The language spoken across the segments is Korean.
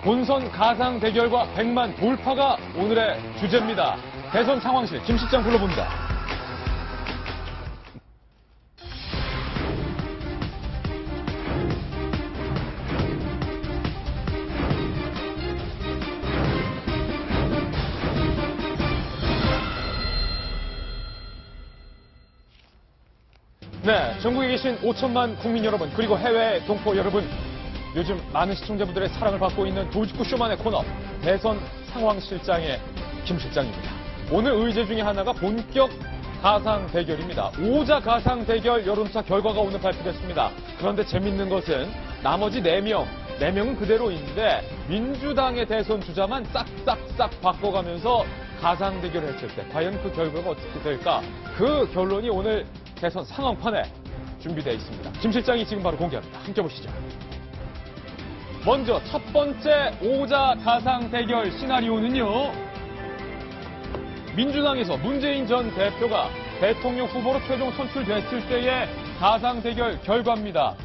본선 가상 대결과 100만 돌파가 오늘의 주제입니다. 대선 상황실 김 실장 불러봅니다. 네, 전국에 계신 5천만 국민 여러분, 그리고 해외 동포 여러분, 요즘 많은 시청자분들의 사랑을 받고 있는 도직구 쇼만의 코너, 대선 상황실장의 김 실장입니다. 오늘 의제 중에 하나가 본격 가상 대결입니다. 5자 가상 대결 여론조사 결과가 오늘 발표됐습니다. 그런데 재밌는 것은 나머지 4명은 그대로인데 민주당의 대선 주자만 싹싹싹 바꿔가면서 가상 대결을 했을 때 과연 그 결과가 어떻게 될까? 그 결론이 오늘 대선 상황판에 준비되어 있습니다. 김 실장이 지금 바로 공개합니다. 함께 보시죠. 먼저 첫 번째 5자 가상 대결 시나리오는요. 민주당에서 문재인 전 대표가 대통령 후보로 최종 선출됐을 때의 가상 대결 결과입니다.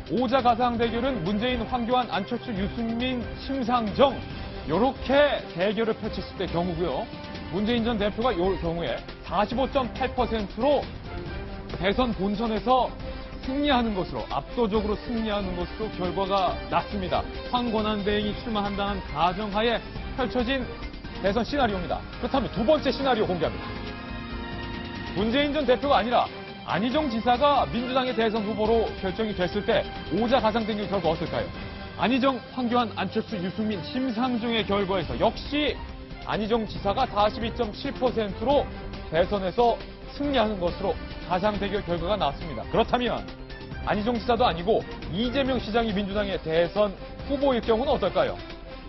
5자 가상 대결은 문재인, 황교안, 안철수, 유승민, 심상정 이렇게 대결을 펼쳤을 때 경우고요. 문재인 전 대표가 이 경우에 45.8%로 대선 본선에서 승리하는 것으로, 압도적으로 승리하는 것으로 결과가 났습니다. 황권한대행이 출마한다는 가정하에 펼쳐진 대선 시나리오입니다. 그렇다면 두 번째 시나리오 공개합니다. 문재인 전 대표가 아니라 안희정 지사가 민주당의 대선 후보로 결정이 됐을 때 5자 가상 대결 결과 어떨까요? 안희정, 황교안, 안철수, 유승민, 심상정의 결과에서 역시 안희정 지사가 42.7%로 대선에서 승리하는 것으로 가상 대결 결과가 나왔습니다. 그렇다면 안희정 지사도 아니고 이재명 시장이 민주당의 대선 후보일 경우는 어떨까요?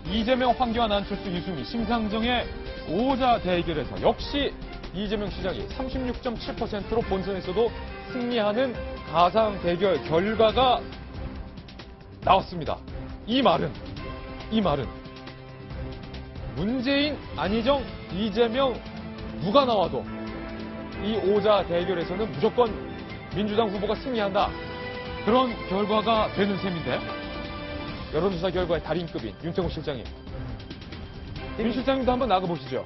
이재명, 황교안, 안철수, 유승민, 심상정의 5자 대결에서 역시 이재명 시장이 36.7%로 본선에서도 승리하는 가상 대결 결과가 나왔습니다. 이 말은 문재인, 안희정, 이재명 누가 나와도 이 5자 대결에서는 무조건 민주당 후보가 승리한다. 그런 결과가 되는 셈인데 여론조사 결과의 달인급인 윤태곤 실장님. 김 실장님도 한번 나가보시죠.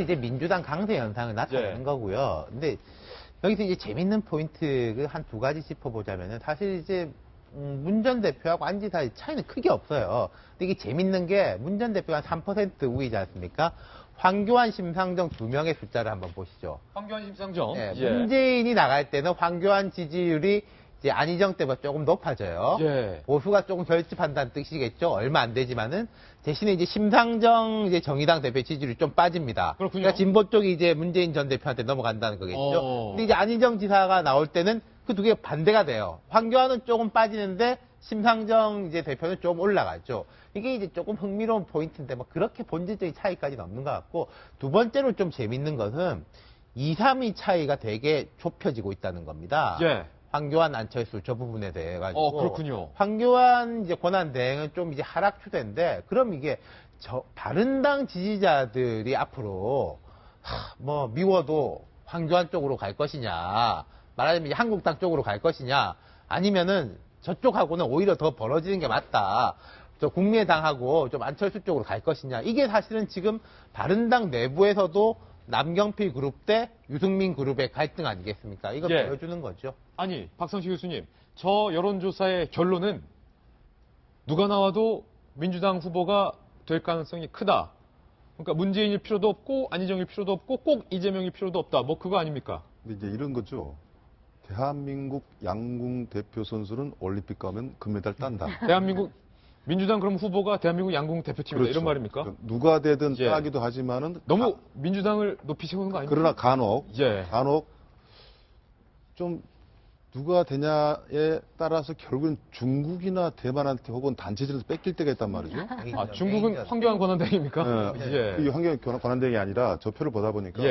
이제 민주당 강세 현상을 나타내는 거고요. 근데 여기서 이제 재밌는 포인트 한 두 가지 짚어보자면은 사실 이제 문 전 대표하고 안 지사의 차이는 크게 없어요. 근데 이게 재밌는 게 문 전 대표가 3% 우위지 않습니까? 황교안, 심상정 두 명의 숫자를 한번 보시죠. 황교안, 심상정. 네, 문재인이 나갈 때는 황교안 지지율이 이제 안희정 때보다 조금 높아져요. 보수가 조금 결집한다는 뜻이겠죠. 얼마 안 되지만은 대신에 이제 심상정 이제 정의당 대표 지지율이 좀 빠집니다. 그렇군요. 그러니까 진보 쪽이 이제 문재인 전 대표한테 넘어간다는 거겠죠. 근데 이제 안희정 지사가 나올 때는 그 두 개가 반대가 돼요. 황교안은 조금 빠지는데 심상정 이제 대표는 좀 올라가죠. 이게 이제 조금 흥미로운 포인트인데 뭐 그렇게 본질적인 차이까지는 없는 것 같고, 두 번째로 좀 재밌는 것은 2, 3위 차이가 되게 좁혀지고 있다는 겁니다. 황교안, 안철수 저 부분에 대해 가지고 그렇군요. 황교안 이제 권한 대행은 좀 이제 하락 추세인데, 그럼 이게 바른당 지지자들이 앞으로 뭐 미워도 황교안 쪽으로 갈 것이냐, 말하자면 이제 한국당 쪽으로 갈 것이냐, 아니면은 저쪽하고는 오히려 더 벌어지는 게 맞다, 저 국민의당하고 좀 안철수 쪽으로 갈 것이냐, 이게 사실은 지금 바른당 내부에서도 남경필 그룹 대 유승민 그룹의 갈등 아니겠습니까? 이거 보여주는 거죠. 아니, 박성식 교수님, 저 여론조사의 결론은 누가 나와도 민주당 후보가 될 가능성이 크다. 그러니까 문재인일 필요도 없고 안희정일 필요도 없고 꼭 이재명일 필요도 없다. 뭐 그거 아닙니까? 근데 이제 이런 거죠. 대한민국 양궁 대표 선수는 올림픽 가면 금메달 딴다. 대한민국 민주당 그럼 후보가 대한민국 양궁 대표팀이다. 이런 말입니까? 그러니까 누가 되든 따기도 하지만은 너무 민주당을 높이 세우는 거 아닙니까? 그러나 간혹 좀 누가 되냐에 따라서 결국은 중국이나 대만한테 혹은 단체질에서 뺏길 때가 있단 말이죠. 중국은 황교안 권한대행입니까? 그 황교안 권한대행이 아니라 저 표를 보다 보니까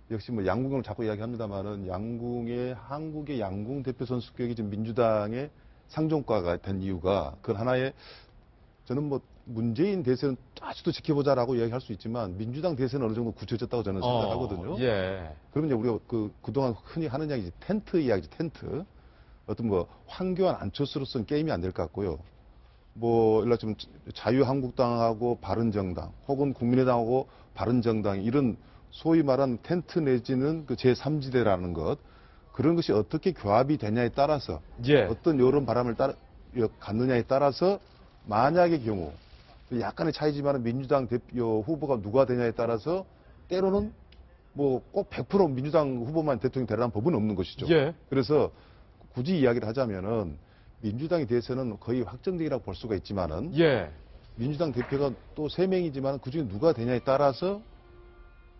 역시 뭐 양궁을 자꾸 이야기합니다만은 한국의 양궁 대표 선수격이 지금 민주당의 상종과가 된 이유가, 그건 하나의, 저는 뭐 문재인 대세는 아직도 지켜보자라고 이야기할 수 있지만 민주당 대세는 어느 정도 굳혀졌다고 저는 생각하거든요. 그러면 이제 우리가 그동안 흔히 하는 이야기지, 텐트 이야기지, 텐트. 어떤 뭐 황교안, 안철수로서는 게임이 안 될 것 같고요. 뭐 일라 좀 자유한국당하고 바른정당 혹은 국민의당하고 바른정당 이런 소위 말한 텐트 내지는 그 제3지대라는 것 그런 것이 어떻게 교합이 되냐에 따라서 예. 어떤 여론 바람을 갖느냐에 따라서 만약의 경우 약간의 차이지만 민주당 대표 후보가 누가 되냐에 따라서 때로는 뭐 꼭 100% 민주당 후보만 대통령 되라는 법은 없는 것이죠. 예. 그래서 굳이 이야기를 하자면은 민주당에 대해서는 거의 확정적이라고 볼 수가 있지만은 예. 민주당 대표가 또 3명이지만 그중에 누가 되냐에 따라서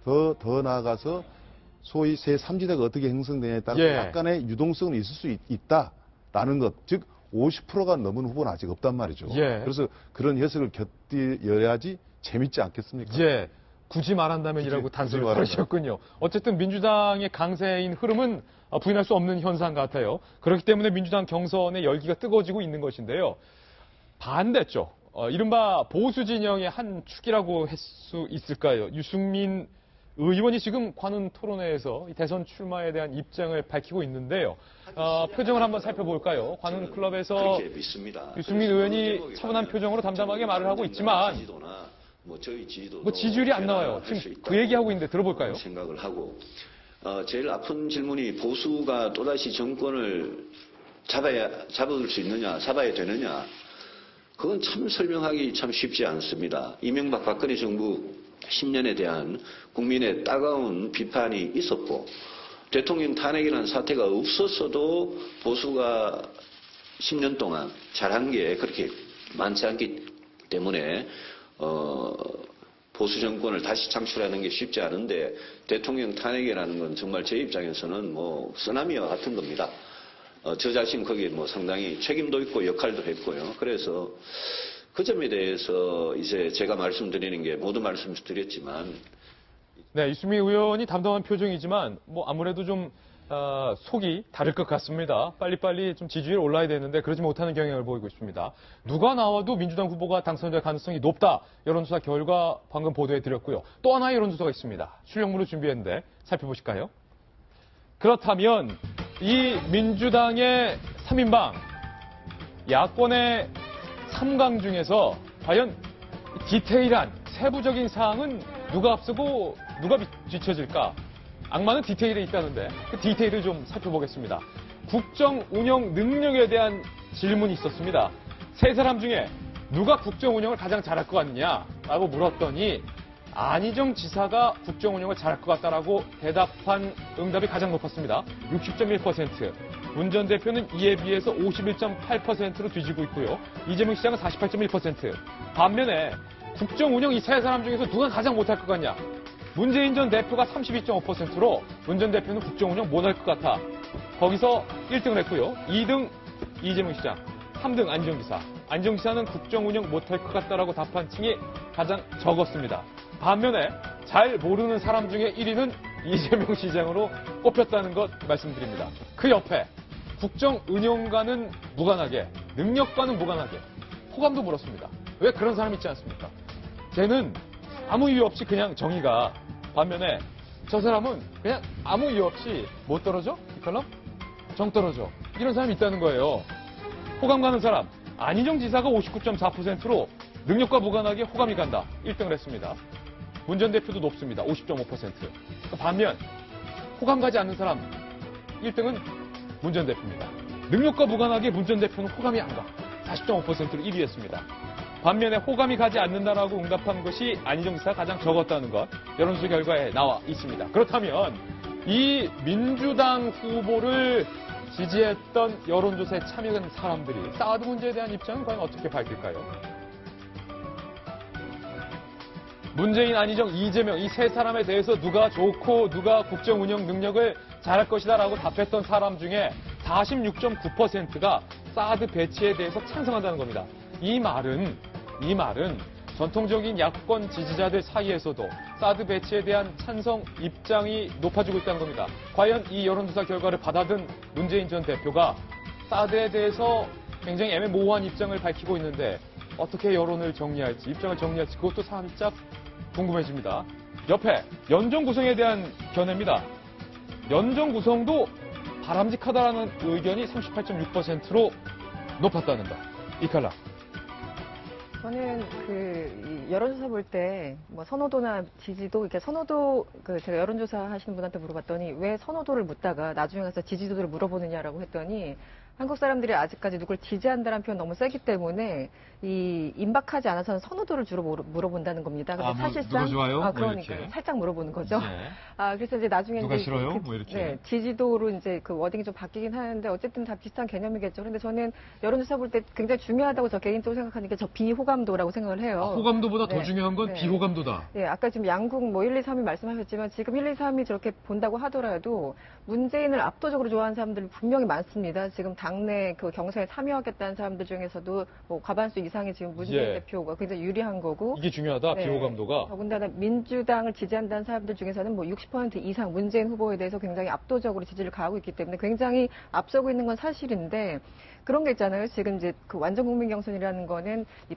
더 나아가서 소위 제3지대가 어떻게 형성되냐에 따라서 예. 약간의 유동성은 있을 수 있다라는 것, 즉 50%가 넘은 후보는 아직 없단 말이죠. 예. 그래서 그런 해석을 곁들여야지 재밌지 않겠습니까? 예. 굳이 말한다면이라고 단서를 걸으셨군요. 어쨌든 민주당의 강세인 흐름은 부인할 수 없는 현상 같아요. 그렇기 때문에 민주당 경선의 열기가 뜨거워지고 있는 것인데요. 반대쪽, 이른바 보수 진영의 한 축이라고 할 수 있을까요? 유승민 의원이 지금 관훈 토론회에서 대선 출마에 대한 입장을 밝히고 있는데요. 표정을 한번 살펴볼까요? 관훈 클럽에서 유승민 의원이 차분한 표정으로 담담하게 말을 하고 있지만 뭐 지지율이 안 나와요. 지금 그 얘기하고 있는데 들어볼까요? 생각을 하고 제일 아픈 질문이 보수가 또다시 정권을 잡을 수 있느냐, 잡아야 되느냐. 그건 참 설명하기 참 쉽지 않습니다. 이명박 박근혜 정부 10년에 대한 국민의 따가운 비판이 있었고 대통령 탄핵이라는 사태가 없었어도 보수가 10년 동안 잘한 게 그렇게 많지 않기 때문에 보수 정권을 다시 창출하는 게 쉽지 않은데 대통령 탄핵이라는 건 정말 제 입장에서는 뭐 쓰나미와 같은 겁니다. 저 자신 거기에 뭐 상당히 책임도 있고 역할도 했고요. 그래서 그 점에 대해서 이제 제가 말씀드리는 게 모두 말씀드렸지만 네, 유승민 의원이 담담한 표정이지만 뭐 아무래도 좀 속이 다를 것 같습니다. 빨리빨리 좀 지지율이 올라야 되는데 그러지 못하는 경향을 보이고 있습니다. 누가 나와도 민주당 후보가 당선될 가능성이 높다. 여론조사 결과 방금 보도해드렸고요. 또 하나의 여론조사가 있습니다. 출력물을 준비했는데 살펴보실까요? 그렇다면 이 민주당의 3인방, 야권의 3강 중에서 과연 디테일한 세부적인 사항은 누가 앞서고 누가 뒤처질까? 악마는 디테일에 있다는데 그 디테일을 좀 살펴보겠습니다. 국정 운영 능력에 대한 질문이 있었습니다. 세 사람 중에 누가 국정 운영을 가장 잘할 것 같느냐라고 물었더니 안희정 지사가 국정 운영을 잘할 것 같다라고 대답한 응답이 가장 높았습니다. 60.1%. 문 전 대표는 이에 비해서 51.8%로 뒤지고 있고요. 이재명 시장은 48.1%. 반면에 국정 운영 이 세 사람 중에서 누가 가장 못할 것 같냐? 문재인 전 대표가 32.5%로 문 전 대표는 국정 운영 못할 것 같아. 거기서 1등을 했고요. 2등 이재명 시장, 3등 안희정 지사. 안희정 지사는 국정 운영 못할 것 같다라고 답한 층이 가장 적었습니다. 반면에 잘 모르는 사람 중에 1위는 이재명 시장으로 꼽혔다는 것 말씀드립니다. 그 옆에 국정 운영과는 무관하게, 능력과는 무관하게 호감도 물었습니다. 왜 그런 사람 있지 않습니까? 쟤는 아무 이유 없이 그냥 정의가, 반면에 저 사람은 그냥 아무 이유 없이 못 떨어져? 이 칼럼? 정 떨어져. 이런 사람이 있다는 거예요. 호감 가는 사람, 안희정 지사가 59.4%로 능력과 무관하게 호감이 간다. 1등을 했습니다. 문 전 대표도 높습니다. 50.5%. 반면 호감 가지 않는 사람 1등은 문 전 대표입니다. 능력과 무관하게 문 전 대표는 호감이 안 가. 40.5%로 1위 했습니다. 반면에 호감이 가지 않는다라고 응답한 것이 안희정 지사가 가장 적었다는 것 여론조사 결과에 나와 있습니다. 그렇다면 이 민주당 후보를 지지했던 여론조사에 참여한 사람들이 사드 문제에 대한 입장은 과연 어떻게 밝힐까요? 문재인, 안희정, 이재명 이 세 사람에 대해서 누가 좋고 누가 국정 운영 능력을 잘할 것이다라고 답했던 사람 중에 46.9%가 사드 배치에 대해서 찬성한다는 겁니다. 이 말은 전통적인 야권 지지자들 사이에서도 사드 배치에 대한 찬성 입장이 높아지고 있다는 겁니다. 과연 이 여론조사 결과를 받아든 문재인 전 대표가 사드에 대해서 굉장히 애매모호한 입장을 밝히고 있는데 어떻게 여론을 정리할지, 입장을 정리할지 그것도 살짝 궁금해집니다. 옆에 연정 구성에 대한 견해입니다. 연정 구성도 바람직하다라는 의견이 38.6%로 높았다는 것. 이 칼라. 저는 이 여론조사 볼 때 뭐 선호도나 지지도 이렇게 선호도 제가 여론조사 하시는 분한테 물어봤더니 왜 선호도를 묻다가 나중에 가서 지지도를 물어보느냐라고 했더니 한국 사람들이 아직까지 누굴 지지한다는 표현 너무 세기 때문에 이 임박하지 않아서는 선호도를 주로 물어본다는 겁니다. 근데 사실상 누가 좋아요? 그러니까 이렇게. 살짝 물어보는 거죠. 네. 그래서 이제 나중에 누가 이제 싫어요? 뭐 이렇게. 네, 지지도로 이제 그 워딩이 좀 바뀌긴 하는데 어쨌든 다 비슷한 개념이겠죠. 근데 저는 여론조사 볼 때 굉장히 중요하다고 저 개인적으로 생각하는 게 저 비호감도라고 생각을 해요. 호감도보다 더 네. 중요한 건 네. 비호감도다. 네, 아까 지금 양국 뭐 1, 2, 3위 말씀하셨지만 지금 1, 2, 3위 저렇게 본다고 하더라도 문재인을 압도적으로 좋아하는 사람들 분명히 많습니다. 지금 당내 그 경선에 참여하겠다는 사람들 중에서도 뭐 과반수 이상이 지금 문재인 예. 대표가 굉장히 유리한 거고. 이게 중요하다, 네. 비호감도가. 더군다나 민주당을 지지한다는 사람들 중에서는 뭐 60% 이상 문재인 후보에 대해서 굉장히 압도적으로 지지를 가하고 있기 때문에 굉장히 앞서고 있는 건 사실인데 그런 게 있잖아요. 지금 이제 그 완전 국민 경선이라는 거는 이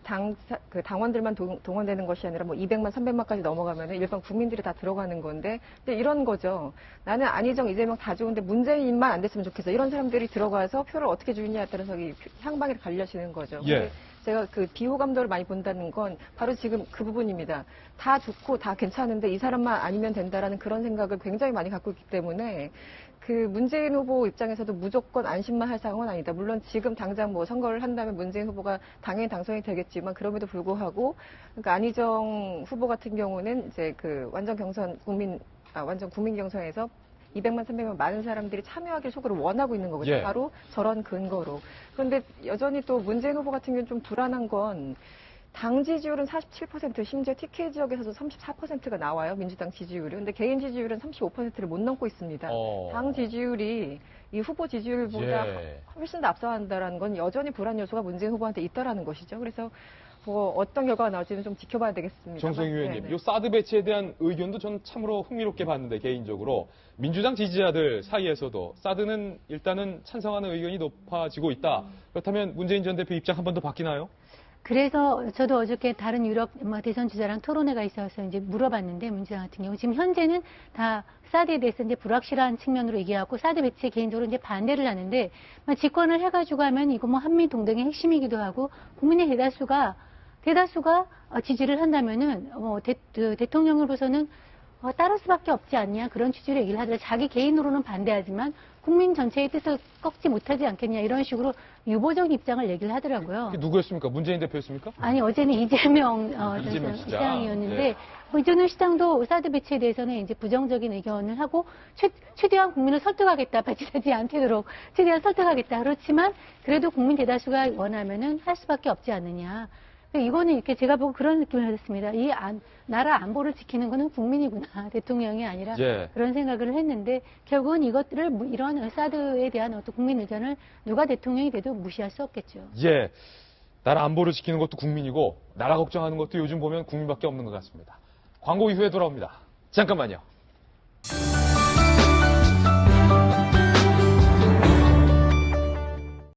당원들만 동원되는 것이 아니라 뭐 200만, 300만까지 넘어가면은 일반 국민들이 다 들어가는 건데 근데 이런 거죠. 나는 안희정, 이재명 다 좋은데 문재인만 안 됐으면 좋겠어. 이런 사람들이 들어가서 표를 어떻게 주느냐에 따라서 이 향방이 갈려지는 거죠. 예. 근데 제가 그 비호감도를 많이 본다는 건 바로 지금 그 부분입니다. 다 좋고 다 괜찮은데 이 사람만 아니면 된다라는 그런 생각을 굉장히 많이 갖고 있기 때문에 그 문재인 후보 입장에서도 무조건 안심만 할 상황은 아니다. 물론 지금 당장 뭐 선거를 한다면 문재인 후보가 당연히 당선이 되겠지만 그럼에도 불구하고 그러니까 안희정 후보 같은 경우는 이제 그 완전 국민 경선에서 200만, 300만 많은 사람들이 참여하길 속으로 원하고 있는 거거든요. 예. 바로 저런 근거로. 그런데 여전히 또 문재인 후보 같은 경우는 좀 불안한 건 당 지지율은 47%, 심지어 TK 지역에서도 34%가 나와요. 민주당 지지율이. 근데 개인 지지율은 35%를 못 넘고 있습니다. 당 지지율이 이 후보 지지율보다 예. 훨씬 더 앞서간다는 건 여전히 불안 요소가 문재인 후보한테 있다라는 것이죠. 그래서 뭐 어떤 결과가 나올지는 좀 지켜봐야 되겠습니다. 정성희 의원님, 네네. 요 사드 배치에 대한 의견도 전 참으로 흥미롭게 봤는데 개인적으로 민주당 지지자들 사이에서도 사드는 일단은 찬성하는 의견이 높아지고 있다. 그렇다면 문재인 전 대표 입장 한 번 더 바뀌나요? 그래서 저도 어저께 다른 유럽 대선 주자랑 토론회가 있어서 이제 물어봤는데 민주당 같은 경우 지금 현재는 다 사드에 대해서 이제 불확실한 측면으로 얘기하고 사드 배치에 개인적으로 이제 반대를 하는데 집권을 해가지고 하면 이거 뭐 한미 동맹의 핵심이기도 하고 국민의 대다수가 지지를 한다면은 대통령으로서는 따를 수밖에 없지 않냐 그런 취지로 얘기를 하더라고요. 자기 개인으로는 반대하지만 국민 전체의 뜻을 꺾지 못하지 않겠냐 이런 식으로 유보적 입장을 얘기를 하더라고요. 그게 누구였습니까? 문재인 대표였습니까? 아니 어제는 이재명 이재명 시장이었는데 예. 이재명 시장도 사드 배치에 대해서는 이제 부정적인 의견을 하고 최대한 국민을 설득하겠다 배치되지 않도록 최대한 설득하겠다 그렇지만 그래도 국민 대다수가 원하면은 할 수밖에 없지 않느냐. 이거는 이렇게 제가 보고 그런 느낌을 받았습니다. 나라 안보를 지키는 거는 국민이구나. 대통령이 아니라 예. 그런 생각을 했는데 결국은 이것들을 이런 사드에 대한 어떤 국민 의견을 누가 대통령이 돼도 무시할 수 없겠죠. 예. 나라 안보를 지키는 것도 국민이고 나라 걱정하는 것도 요즘 보면 국민밖에 없는 것 같습니다. 광고 이후에 돌아옵니다. 잠깐만요.